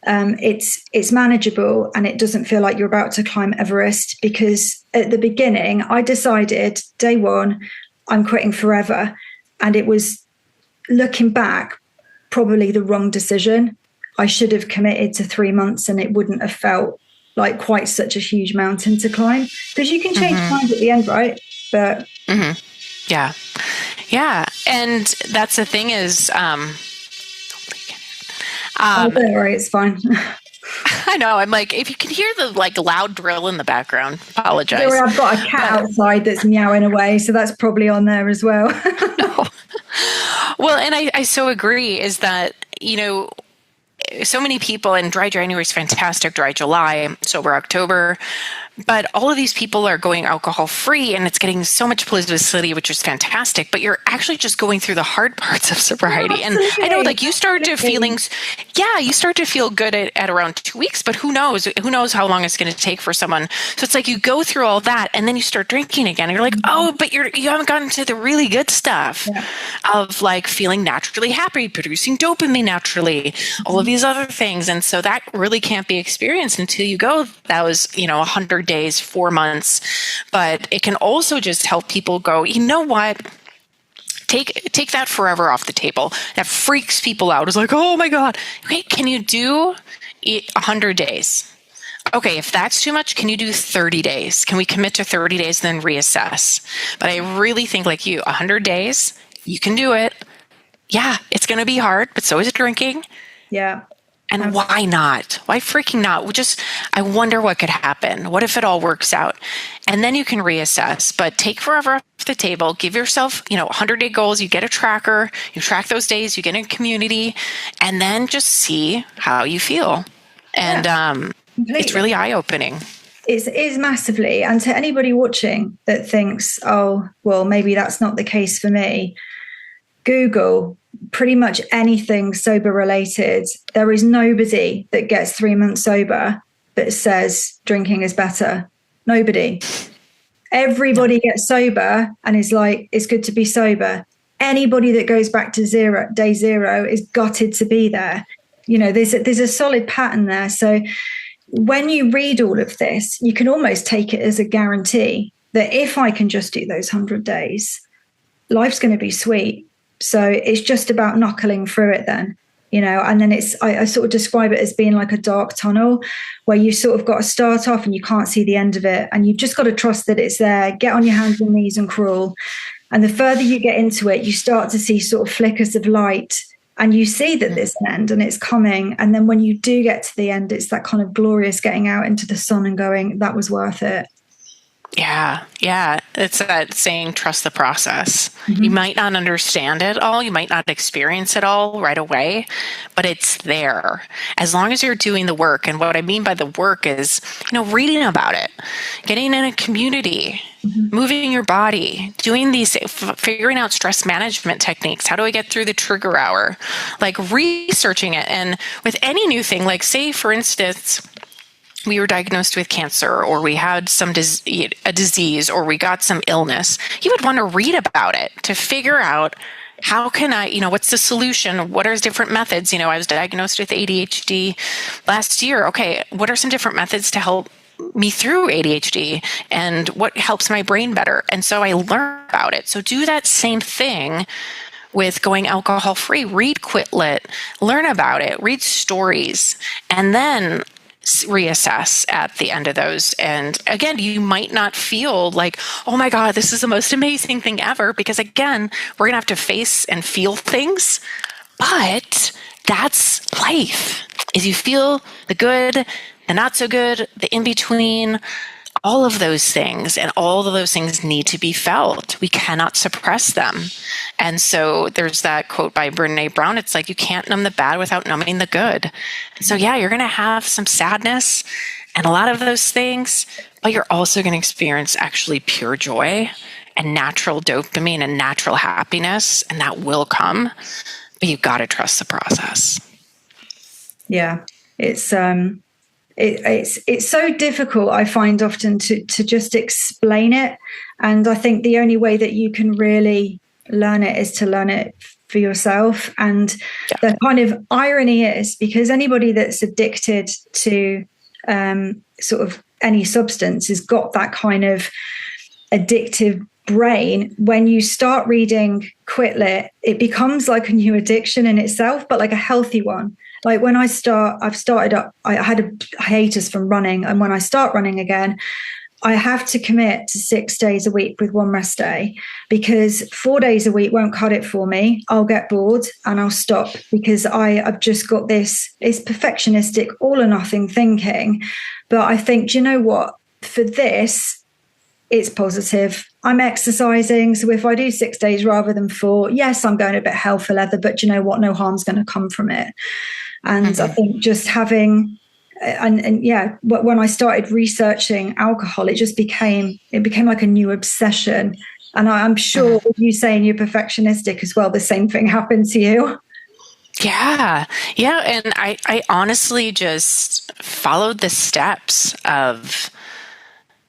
it's manageable and it doesn't feel like you're about to climb Everest. Because at the beginning, I decided day one, I'm quitting forever. And it was, looking back, probably the wrong decision. I should have committed to 3 months and it wouldn't have felt like quite such a huge mountain to climb, because you can change mind at the end, right? But yeah. And that's the thing is, don't worry, it's fine. I know. I'm like, if you can hear the loud drill in the background, apologize. Don't worry, I've got a cat outside that's meowing away, so that's probably on there as well. No. Well, and I so agree is that, so many people, and dry January is fantastic, dry July, sober October, but all of these people are going alcohol free and it's getting so much publicity, which is fantastic, but you're actually just going through the hard parts of sobriety. And I know you start to you start to feel good at around 2 weeks, but who knows how long it's going to take for someone. So it's like you go through all that and then you start drinking again and you're like, oh, but you haven't gotten to the really good stuff of like feeling naturally happy, producing dopamine naturally, all of these other things. And so that really can't be experienced until you go those, 100 days, 4 months. But it can also just help people go, you know what? Take that forever off the table. That freaks people out. It's like, oh my God. Okay, can you do 100 days? Okay, if that's too much, can you do 30 days? Can we commit to 30 days, then reassess? But I really think like you, 100 days, you can do it. Yeah, it's going to be hard, but so is drinking. Yeah. And why not? Why freaking not? I wonder what could happen. What if it all works out? And then you can reassess, but take forever off the table. Give yourself, 100-day goals. You get a tracker. You track those days. You get a community, and then just see how you feel. And it's really eye-opening. It is massively. And to anybody watching that thinks, oh, well, maybe that's not the case for me, Google pretty much anything sober related, there is nobody that gets 3 months sober that says drinking is better. Nobody. Everybody gets sober and is like, it's good to be sober. Anybody that goes back to day zero is gutted to be there. You know, there's a solid pattern there. So when you read all of this, you can almost take it as a guarantee that if I can just do those 100 days, life's going to be sweet. So it's just about knuckling through it then, you know, and then I sort of describe it as being like a dark tunnel where you sort of got to start off and you can't see the end of it. And you've just got to trust that it's there, get on your hands and knees and crawl. And the further you get into it, you start to see sort of flickers of light and you see that there's an end and it's coming. And then when you do get to the end, it's that kind of glorious getting out into the sun and going, that was worth it. Yeah. It's that saying, trust the process. Mm-hmm. You might not understand it all. You might not experience it all right away, but it's there as long as you're doing the work. And what I mean by the work is, you know, reading about it, getting in a community, mm-hmm. moving your body, doing these, figuring out stress management techniques. How do I get through the trigger hour? Like researching it. And with any new thing, like say, for instance, we were diagnosed with cancer or we had a disease or we got some illness, you would want to read about it to figure out how can I, you know, what's the solution? What are different methods? You know, I was diagnosed with ADHD last year. Okay, what are some different methods to help me through ADHD and what helps my brain better? And so I learned about it. So do that same thing with going alcohol free. Read Quit Lit, learn about it, read stories, and then reassess at the end of those. And again, you might not feel like, oh my God, this is the most amazing thing ever, because again, we're going to have to face and feel things, but that's life. Is you feel the good, the not so good, the in between, all of those things, and all of those things need to be felt. We cannot suppress them. And so there's that quote by Brene Brown. It's like, you can't numb the bad without numbing the good. And so, yeah, you're going to have some sadness and a lot of those things, but you're also going to experience actually pure joy and natural dopamine and natural happiness. And that will come, but you've got to trust the process. Yeah, it's so difficult, I find often to just explain it. And I think the only way that you can really learn it is to learn it for yourself. And the kind of irony is, because anybody that's addicted to sort of any substance has got that kind of addictive brain. When you start reading Quit Lit, it becomes like a new addiction in itself, but like a healthy one. Like when I had a hiatus from running. And when I start running again, I have to commit to 6 days a week with one rest day, because 4 days a week won't cut it for me. I'll get bored and I'll stop, because I've just got it's perfectionistic, all or nothing thinking. But I think, you know what, for this, it's positive. I'm exercising. So if I do 6 days rather than 4, yes, I'm going a bit hell for leather, but you know what, no harm's going to come from it. And I think just having, and yeah, when I started researching alcohol, it became like a new obsession. And I'm sure with you saying you're perfectionistic as well, the same thing happened to you. Yeah. And I honestly just followed the steps of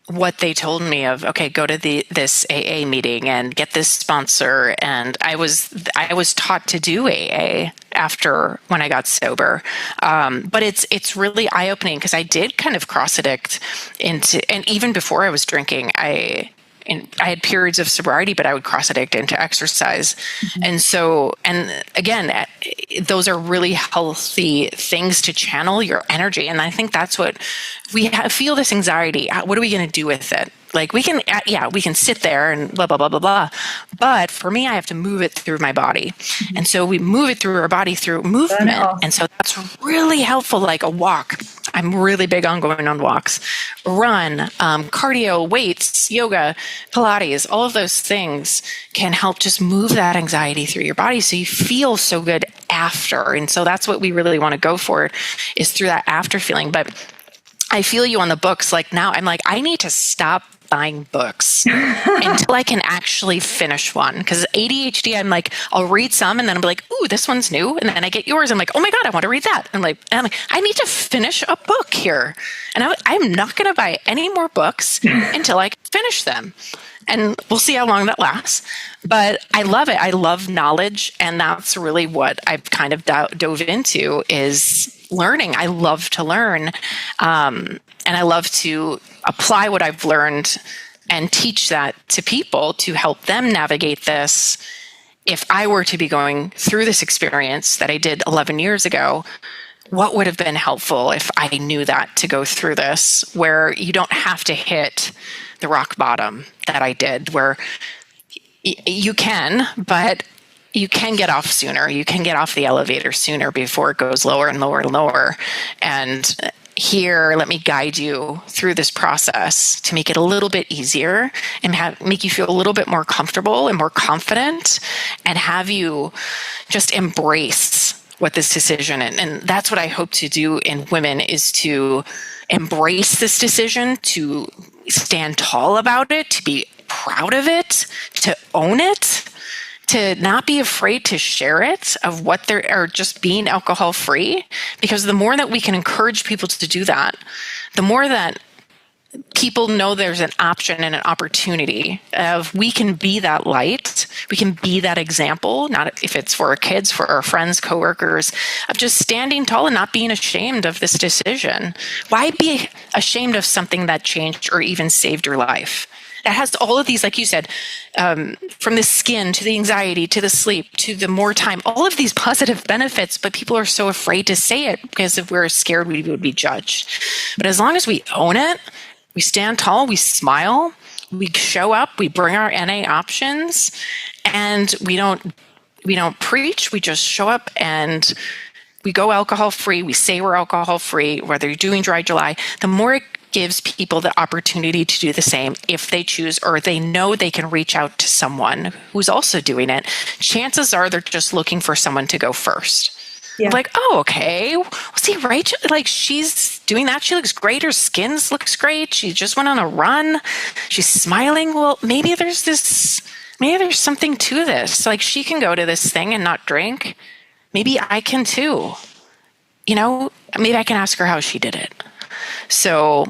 what they told me of, okay, go to this AA meeting and get this sponsor. And I was taught to do AA after when I got sober. But it's really eye-opening, because I did kind of cross addict and even before I was drinking, I had periods of sobriety, but I would cross addict into exercise. Mm-hmm. And again, those are really healthy things to channel your energy. And I think that's what feel this anxiety. What are we going to do with it? Like we can sit there and blah, blah, blah, blah, blah. But for me, I have to move it through my body. Mm-hmm. And so we move it through our body through movement. And so that's really helpful, like a walk. I'm really big on going on walks, run, cardio, weights, yoga, Pilates, all of those things can help just move that anxiety through your body so you feel so good after. And so that's what we really want to go for, is through that after feeling. But I feel you on the books. Like now I'm like, I need to stop buying books until I can actually finish one. Because ADHD, I'm like, I'll read some and then I'll be like, ooh, this one's new. And then I get yours. I'm like, oh my God, I want to read that. I'm like, I need to finish a book here. And I'm not going to buy any more books until I can finish them. And we'll see how long that lasts. But I love it. I love knowledge. And that's really what I've kind of dove into is learning. I love to learn. And I love to apply what I've learned and teach that to people to help them navigate this. If I were to be going through this experience that I did 11 years ago, what would have been helpful if I knew that to go through this, where you don't have to hit the rock bottom that I did, where you can, but you can get off sooner. You can get off the elevator sooner before it goes lower and lower and lower. And here, let me guide you through this process to make it a little bit easier and make you feel a little bit more comfortable and more confident, and have you just embrace what this decision, and that's what I hope to do in women, is to embrace this decision, to stand tall about it, to be proud of it, to own it, to not be afraid to share it, of what they're, or just being alcohol free. Because the more that we can encourage people to do that, the more that people know there's an option and an opportunity of, we can be that light, we can be that example, not if it's for our kids, for our friends, coworkers, of just standing tall and not being ashamed of this decision. Why be ashamed of something that changed or even saved your life? That has all of these, like you said, from the skin to the anxiety to the sleep to the more time, all of these positive benefits, but people are so afraid to say it because if we're scared, we would be judged. But as long as we own it, we stand tall, we smile, we show up, we bring our NA options, and we don't preach, we just show up and we go alcohol free, we say we're alcohol free, whether you're doing dry July, the more it gives people the opportunity to do the same if they choose, or they know they can reach out to someone who's also doing it. Chances are they're just looking for someone to go first. Yeah. Like, oh, okay. Well, see, Rachel, like, she's doing that. She looks great. Her skin looks great. She just went on a run. She's smiling. Well, maybe there's something to this. Like, she can go to this thing and not drink. Maybe I can too. Maybe I can ask her how she did it. So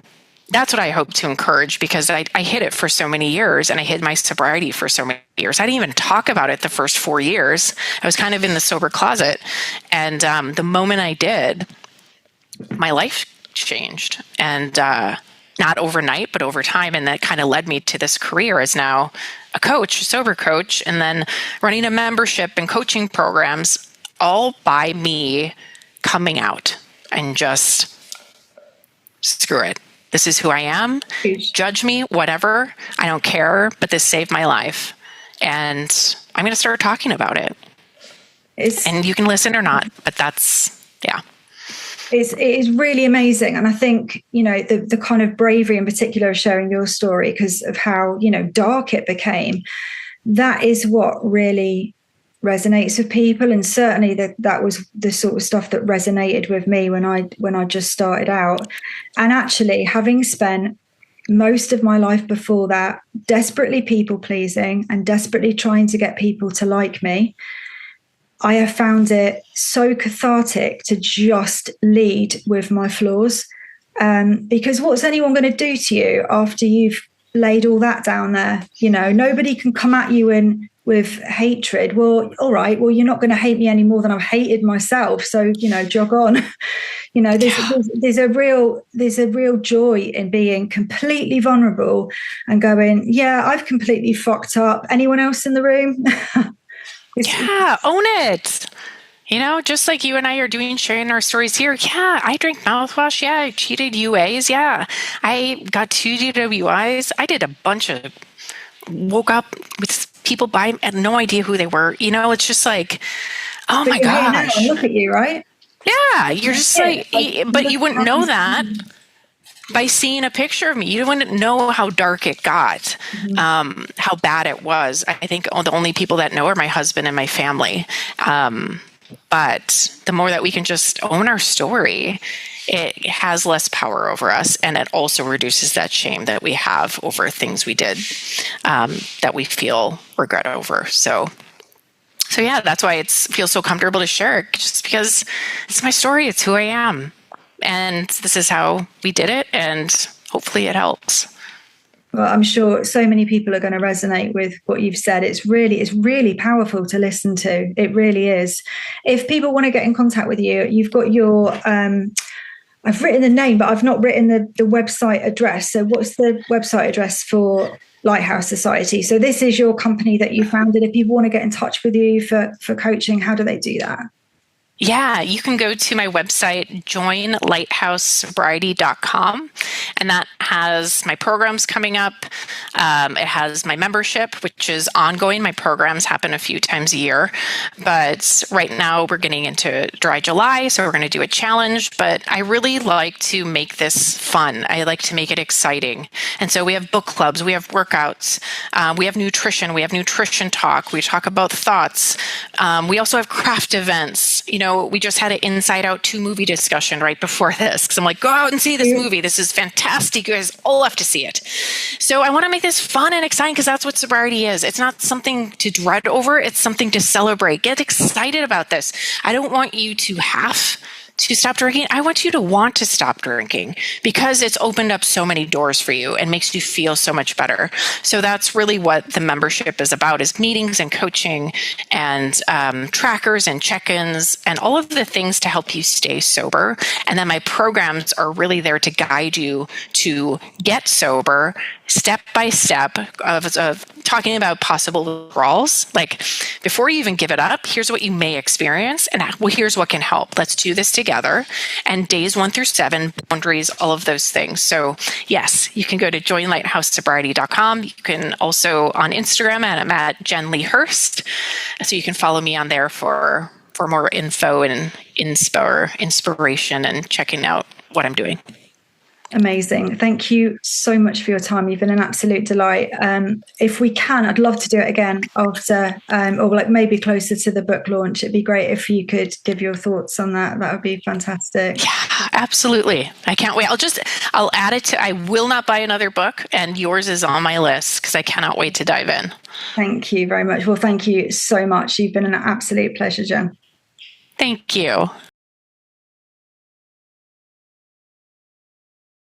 that's what I hope to encourage, because I hid it for so many years, and I hid my sobriety for so many years. I didn't even talk about it the first 4 years. I was kind of in the sober closet. And the moment I did, my life changed. And not overnight, but over time. And that kind of led me to this career as now a coach, a sober coach, and then running a membership and coaching programs, all by me coming out and just, screw it. This is who I am. Judge me, whatever. I don't care, but this saved my life. And I'm going to start talking about it. And you can listen or not, but that's, yeah. It is really amazing. And I think, the kind of bravery in particular of sharing your story, because of how, dark it became, that is what really resonates with people. And certainly that was the sort of stuff that resonated with me when I just started out. And actually, having spent most of my life before that desperately people pleasing and desperately trying to get people to like me, I have found it so cathartic to just lead with my flaws. Because what's anyone going to do to you after you've laid all that down there? Nobody can come at you with hatred. Well, all right, well, you're not going to hate me any more than I've hated myself. So, jog on. There's a real joy in being completely vulnerable and going, yeah, I've completely fucked up. Anyone else in the room? Yeah, own it. Just like you and I are sharing our stories here. Yeah, I drink mouthwash. Yeah, I cheated UAs. Yeah, I got 2 DWIs. I did a bunch of, woke up with people I had no idea who they were. It's just like, oh my gosh. Look at you, right? Yeah, you're just like, but you wouldn't know that by seeing a picture of me. You wouldn't know how dark it got, how bad it was. I think the only people that know are my husband and my family. But the more that we can just own our story it has less power over us, and it also reduces that shame that we have over things we did that we feel regret over. So yeah, that's why it feels so comfortable to share it, just because it's my story, it's who I am, and this is how we did it, and hopefully it helps. Well, I'm sure so many people are going to resonate with what you've said. It's really powerful to listen to. It really is. If people want to get in contact with you, you've got your, I've written the name, but I've not written the website address. So what's the website address for Lighthouse Society? So this is your company that you founded. If people want to get in touch with you for coaching, how do they do that? Yeah, you can go to my website, joinlighthousesobriety.com, and that has my programs coming up. It has my membership, which is ongoing. My programs happen a few times a year, but right now we're getting into dry July, so we're going to do a challenge, but I really like to make this fun. I like to make it exciting. And so we have book clubs, we have workouts, we have nutrition talk, we talk about thoughts. We also have craft events. We just had an Inside Out 2 movie discussion right before this, because I'm like, go out and see this movie. This is fantastic. You guys all have to see it. So I want to make this fun and exciting, because that's what sobriety is. It's not something to dread over. It's something to celebrate. Get excited about this. I don't want you to have to stop drinking. I want you to want to stop drinking, because it's opened up so many doors for you and makes you feel so much better. So that's really what the membership is about, is meetings and coaching and trackers and check-ins and all of the things to help you stay sober. And then my programs are really there to guide you to get sober step by step of talking about possible withdrawals. Like, before you even give it up, here's what you may experience, and here's what can help. Let's do this together. And days 1 through 7, boundaries, all of those things. So yes, you can go to joinlighthousesobriety.com. You can also on Instagram, and I'm at Jen Hirst. So you can follow me on there for more info and inspiration and checking out what I'm doing. Amazing. Thank you so much for your time. You've been an absolute delight. If we can, I'd love to do it again after, or like maybe closer to the book launch. It'd be great if you could give your thoughts on that. That would be fantastic. Yeah, absolutely. I can't wait. I'll add it to, I will not buy another book, and yours is on my list, because I cannot wait to dive in. Thank you very much. Well, thank you so much. You've been an absolute pleasure, Jen. Thank you.